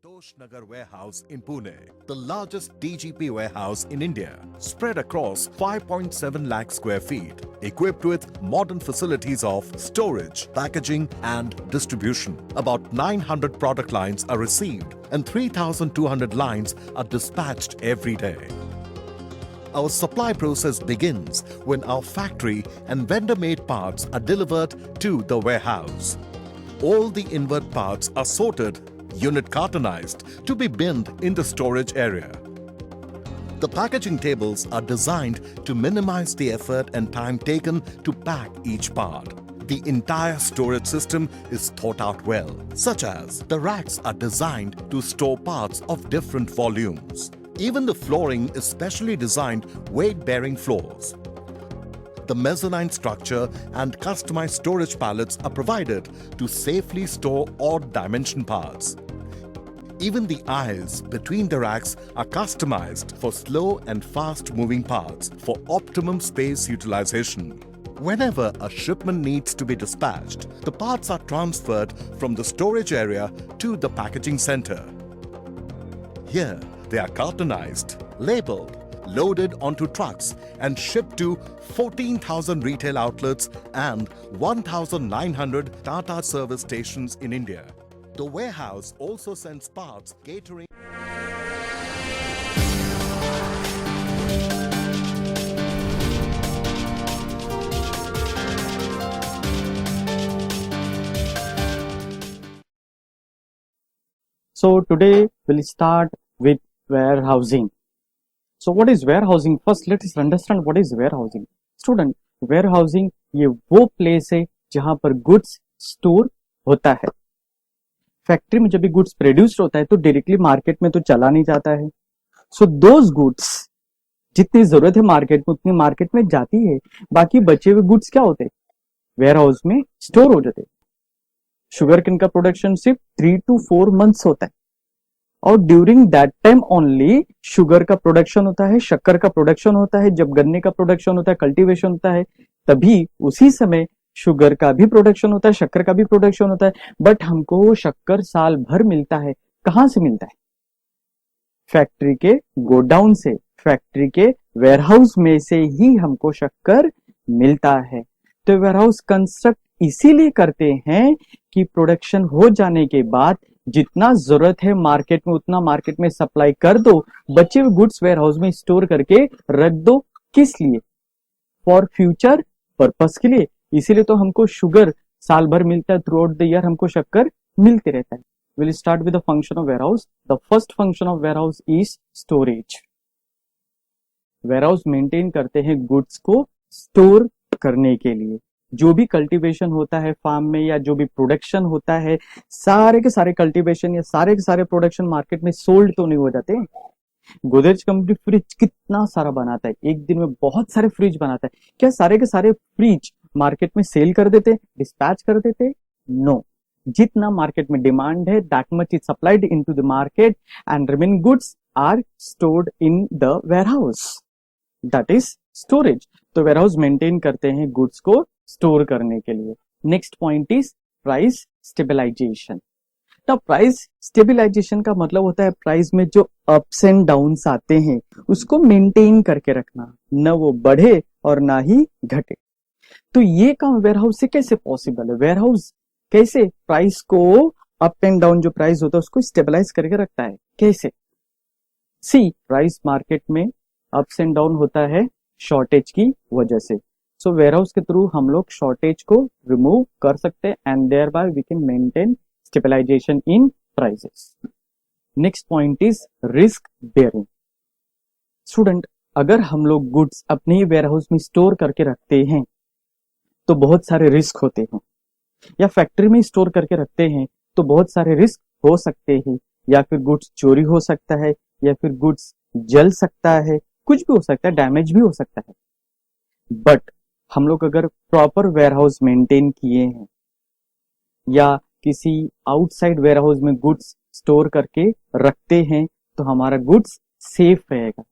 Santosh Nagar warehouse in Pune, the largest DGP warehouse in India, spread across 5.7 lakh square feet, equipped with modern facilities of storage, packaging and distribution. About 900 product lines are received and 3,200 lines are dispatched every day. Our supply process begins when our factory and vendor-made parts are delivered to the warehouse. All the inward parts are sorted, unit cartonized to be binned in the storage area. The packaging tables are designed to minimize the effort and time taken to pack each part. The entire storage system is thought out well, such as the racks are designed to store parts of different volumes. Even the flooring is specially designed weight-bearing floors. The mezzanine structure and customized storage pallets are provided to safely store odd dimension parts. Even the aisles between the racks are customized for slow and fast-moving parts for optimum space utilization. Whenever a shipment needs to be dispatched, the parts are transferred from the storage area to the packaging center. Here, they are cartonized, labeled, loaded onto trucks and shipped to 14,000 retail outlets and 1,900 Tata service stations in India. The warehouse also sends parts catering. So today we'll start with warehousing. So what is warehousing? First let us understand what is warehousing. Student, warehousing ये वो place है जहां पर goods store होता है. Factory में जब भी गुड्स प्रोड्यूस्ड होता है तो डायरेक्टली मार्केट में तो चला नहीं जाता है. सो दोज गुड्स जितनी जरूरत है मार्केट में उतनी मार्केट में जाती है. बाकी बचे हुए गुड्स क्या होते हैं? वेयर हाउस में स्टोर हो जाते हैं. शुगर केन का प्रोडक्शन सिर्फ 3 to 4 months होता है और during that time only sugar का प्रोडक्शन होता है, शक्कर का प्रोडक्शन होता है. जब गन्ने का प्रोडक्शन होता है, कल्टीवेशन होता है, तभी उसी समय शुगर का भी प्रोडक्शन होता है, शक्कर का भी प्रोडक्शन होता है. बट हमको शक्कर साल भर मिलता है. कहां से मिलता है? फैक्ट्री के गोडाउन से, फैक्ट्री के वेयरहाउस में से ही हमको शक्कर मिलता है. तो वेयरहाउस कंस्ट्रक्ट इसीलिए करते हैं कि प्रोडक्शन हो जाने के बाद जितना जरूरत है मार्केट में उतना मार्केट में सप्लाई कर दो, बचे हुए गुड्स वेयरहाउस में स्टोर करके रख दो. किस लिए? फॉर फ्यूचर पर्पस के लिए. इसीलिए तो हमको शुगर साल भर मिलता है, थ्रू आउट द ईयर हमको शक्कर मिलते रहता है. Will start with the function of warehouse. The first function of warehouse is storage. Warehouse maintain करते हैं गुड्स को स्टोर करने के लिए. जो भी कल्टीवेशन होता है फार्म में या जो भी प्रोडक्शन होता है, सारे के सारे कल्टीवेशन या सारे के सारे प्रोडक्शन मार्केट में सोल्ड तो नहीं हो जाते. गोदरेज कंपनी फ्रिज कितना सारा बनाता है, एक दिन में बहुत सारे फ्रिज बनाता है. क्या सारे के सारे फ्रिज मार्केट में सेल कर देते, डिस्पैच कर देते? नो. जितना मार्केट में डिमांड है that much is supplied into the market and remaining goods are stored in the warehouse. That is storage. तो वेयरहाउस मेंटेन करते हैं गुड्स को स्टोर करने के लिए. Next point is price stabilisation. तो प्राइस स्टेबलाइजेशन का मतलब होता है प्राइस में जो अप्स एंड डाउन्स आते हैं उसको मेंटेन करके रखना, न वो बढ़े और ना ही घटे. तो ये काम वेयरहाउस से कैसे पॉसिबल है? वेयरहाउस कैसे प्राइस को अप एंड डाउन जो प्राइस होता है उसको स्टेबलाइज करके रखता है? कैसे? सी, प्राइस मार्केट में अप्स एंड डाउन होता है शॉर्टेज की वजह से. सो वेयरहाउस के थ्रू हम लोग शॉर्टेज को रिमूव कर सकते हैं and thereby we can maintain stabilisation in prices. Next point is risk bearing. Student, अगर हम लोग गुड्स अपने ही वेयरहाउस में स्टोर करके रखते हैं तो बहुत सारे रिस्क होते हैं, या फैक्ट्री में स्टोर करके रखते हैं तो बहुत सारे रिस्क हो सकते हैं. या फिर गुड्स चोरी हो सकता है, या फिर गुड्स जल सकता है, कुछ भी हो सकता है, डैमेज भी हो सकता है. बट हम लोग अगर प्रॉपर वेयरहाउस मेंटेन किए हैं या किसी आउटसाइड वेयरहाउस में गुड्स स्टोर करके रखते हैं तो हमारा गुड्स सेफ रहेगा.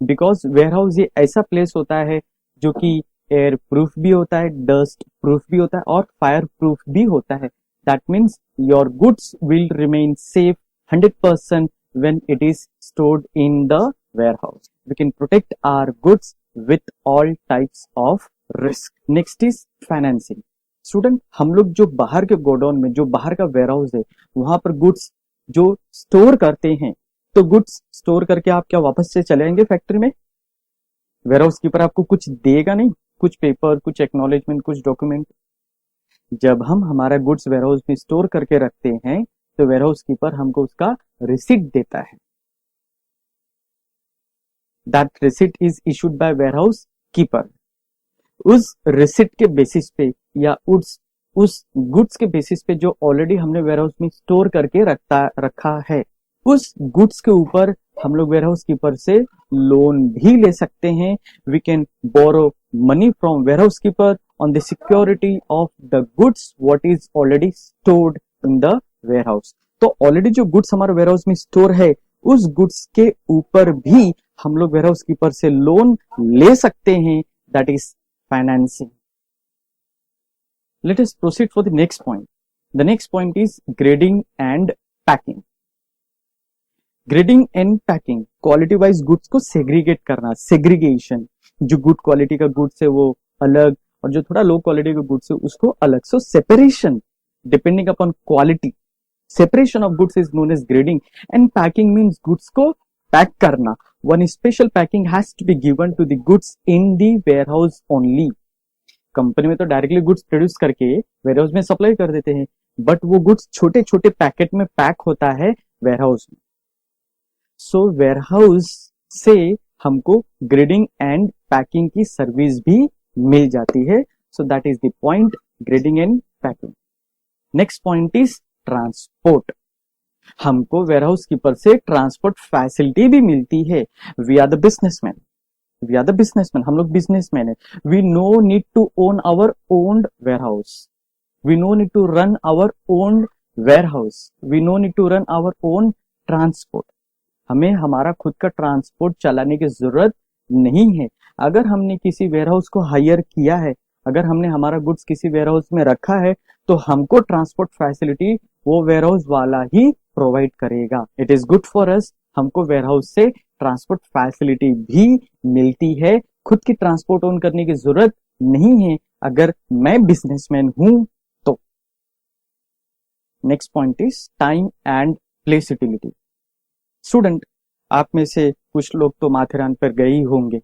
बिकॉज वेयरहाउस ये ऐसा प्लेस होता है जो कि एयर प्रूफ भी होता है, डस्ट प्रूफ भी होता है और फायर प्रूफ भी होता है. That means your goods will remain safe 100% when it is stored in the warehouse. We can protect our goods with all types of risk. Next is financing. Student, हम लोग जो बाहर के गोडाउन में, जो बाहर का वेयरहाउस है, वहां पर गुड्स जो स्टोर करते हैं, तो गुड्स स्टोर करके आप क्या वापस से चले आएंगे फैक्ट्री में? वेयरहाउस कीपर आपको कुछ देगा नहीं, कुछ पेपर, कुछ एक्नॉलेजमेंट, कुछ डॉक्यूमेंट। जब हम हमारा गुड्स वेयरहाउस में स्टोर करके रखते हैं तो वेयरहाउस कीपर हमको उसका रिसिप्ट देता है। That receipt is issued by warehouse keeper. उस रिसिप्ट के बेसिस पे या उस गुड्स के बेसिस पे जो ऑलरेडी हमने वेयरहाउस में स्टोर करके रखा है, उस गुड्स के ऊपर हम लोग वेयरहाउस कीपर से लोन भी ले सकते हैं। We can borrow money from warehouse keeper on the security of the goods what is already stored in the warehouse. तो ऑलरेडी जो गुड्स हमारे वेयरहाउस में स्टोर है, उस गुड्स के ऊपर भी हम लोग वेयरहाउस कीपर से लोन ले सकते हैं। That is financing. Let us proceed for the next point. The next point is grading and packing. Grading and packing, quality wise goods को सेग्रीगेट करना, सेग्रीगेशन। जो गुड क्वालिटी का गुड्स है वो अलग, और जो थोड़ा लो क्वालिटी का गुड्स है उसको अलग। So separation depending upon quality, separation of goods is known as grading. And packing means goods को पैक करना। One special packing has to be given to the goods in the warehouse only. Company में तो directly goods produce करके warehouse में supply कर देते हैं, but वो गुड्स छोटे छोटे पैकेट में पैक होता है वेयरहाउस में। सो वेयरहाउस से हमको ग्रेडिंग एंड पैकिंग की सर्विस भी मिल जाती है। So that is the point, grading and packing. Next point is transport. हमको वेयरहाउस कीपर से ट्रांसपोर्ट फैसिलिटी भी मिलती है। We are the businessman, we are the businessman, हम लोग बिजनेसमैन है। We no need to own our owned warehouse, we no need to run our owned warehouse, we no need to run our own transport. हमें हमारा खुद का transport चलाने की जरूरत नहीं है। अगर हमने किसी वेयरहाउस को हायर किया है, अगर हमने हमारा गुड्स किसी वेयरहाउस में रखा है, तो हमको ट्रांसपोर्ट फैसिलिटी वो वेयरहाउस वाला ही प्रोवाइड करेगा। It is good for us, हमको वेयरहाउस से ट्रांसपोर्ट फैसिलिटी भी मिलती है। खुद की ट्रांसपोर्ट ओन करने की जरूरत नहीं है अगर मैं बिजनेसमैन हूं तो। Next point is time and place utility. Student, आप में से कुछ लोग तो माथेरान पर गए ही होंगे,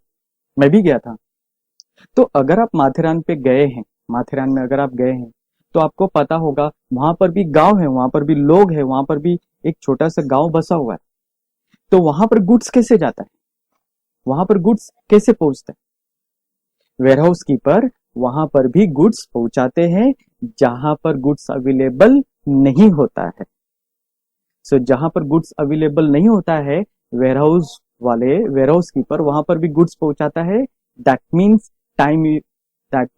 मैं भी गया था। तो अगर आप माथेरान पे गए हैं, माथेरान में अगर आप गए हैं, तो आपको पता होगा वहां पर भी गांव है, वहां पर भी लोग हैं, वहां पर भी एक छोटा सा गांव बसा हुआ है। तो वहां पर गुड्स कैसे जाता है, वहां पर गुड्स कैसे पहुंचता है? वेयरहाउस कीपर वहां पर भी गुड्स पहुंचाते हैं जहां पर गुड्स अवेलेबल नहीं होता है। सो जहां पर गुड्स अवेलेबल नहीं होता है, वेयरहाउस वाले, वेयरहाउस कीपर वहां पर भी गुड्स पहुंचाता है। That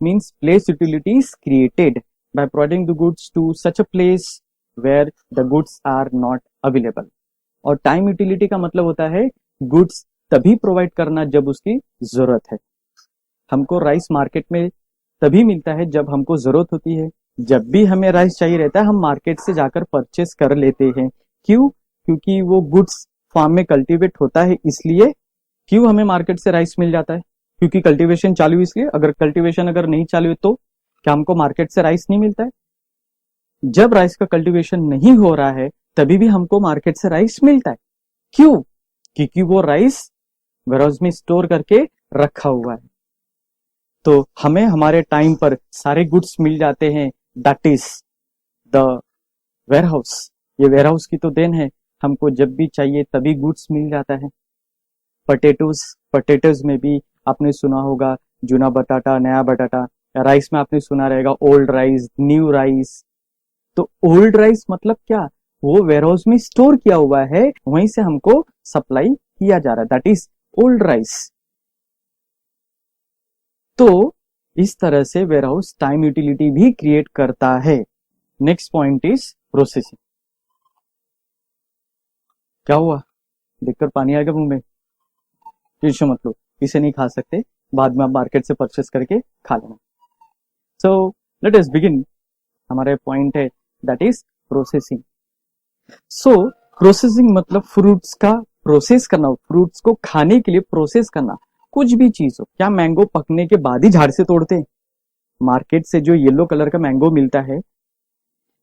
means place utility is created by providing the goods to such a place where the goods are not available. और टाइम यूटिलिटी का मतलब होता है गुड्स तभी प्रोवाइड करना जब उसकी जरूरत है। हमको राइस मार्केट में तभी मिलता है जब हमको जरूरत होती है। जब भी हमें राइस चाहिए रहता है, हम मार्केट से जाकर परचेस कर लेते हैं। क्यों? क्योंकि वो गुड्स फार्म में कल्टीवेट होता है, इसलिए। क्यों हमें मार्केट से राइस मिल जाता है? क्योंकि कल्टीवेशन चालू है, इसलिए। अगर कल्टीवेशन अगर नहीं चालू है तो क्या हमको मार्केट से राइस नहीं मिलता है? जब राइस का कल्टीवेशन नहीं हो रहा है तभी भी हमको मार्केट से राइस मिलता है। क्यों? क्योंकि वो राइस वेयरहाउस में स्टोर करके रखा हुआ है। तो हमें हमारे टाइम पर सारे गुड्स मिल जाते हैं। That is the warehouse. ये वेयरहाउस की तो देन है, हमको जब भी चाहिए तभी गुड्स मिल जाता है। पटेटोज में भी आपने सुना होगा जूना बटाटा, नया बटाटा। राइस में आपने सुना रहेगा ओल्ड राइस, न्यू राइस। तो ओल्ड राइस मतलब क्या? वो वेयरहाउस में स्टोर किया हुआ है, वहीं से हमको सप्लाई किया जा रहा है। That is old rice. तो इस तरह से वेयरहाउस टाइम यूटिलिटी भी क्रिएट करता है। Next point is processing. क्या हुआ? देखकर पानी आएगा मुंह में? टेंशन मत लो, इसे नहीं खा सकते, बाद में आप मार्केट से परचेस करके खा लेना। So let us begin. हमारे पॉइंट है that is processing. So processing मतलब फ्रूट्स का प्रोसेस करना, फ्रूट्स को खाने के लिए प्रोसेस करना, कुछ भी चीज हो। क्या मैंगो पकने के बाद ही झाड़ से तोड़ते हैं? मार्केट से जो येलो कलर का मैंगो मिलता है,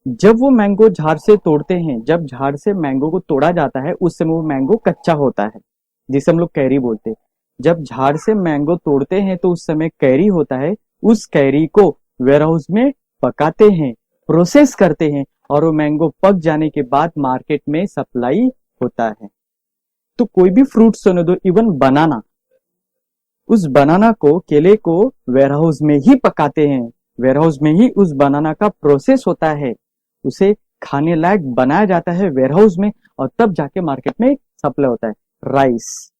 जब वो मैंगो झाड़ से तोड़ते हैं, जब झाड़ से मैंगो को तोड़ा जाता है उस समय वो मैंगो कच्चा होता है, जिसे हम लोग कैरी बोलते हैं। जब झाड़ से मैंगो तोड़ते हैं तो उस समय कैरी होता है, उस कैरी को वेयर हाउस में पकाते हैं, प्रोसेस करते हैं, और वो मैंगो पक जाने के बाद मार्केट में सप्लाई होता है। तो कोई भी फ्रूट सुनो दो, इवन बनाना, उस बनाना को, केले को वेयर हाउस में ही पकाते हैं, वेयर हाउस में ही उस बनाना का प्रोसेस होता है, उसे खाने लायक बनाया जाता है वेयर हाउस में, और तब जाके मार्केट में सप्लाई होता है। राइस,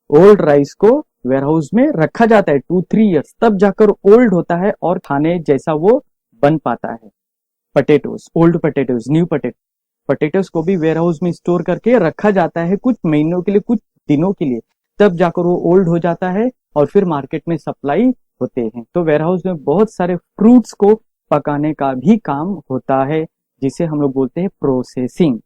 ओल्ड राइस को वेयर हाउस में रखा जाता है 2-3 ईयर्स, तब जाकर ओल्ड होता है और खाने जैसा वो बन पाता है। Potatoes, old potatoes, new potatoes को भी वेयर हाउस में स्टोर करके रखा जाता है कुछ महीनों के लिए, कुछ दिनों के लिए, तब जाकर वो ओल्ड हो जाता है और फिर मार्केट में सप्लाई होते हैं। तो वेयर हाउस में बहुत सारे फ्रूट्स को पकाने का भी काम होता है, जिसे हम लोग बोलते हैं प्रोसेसिंग।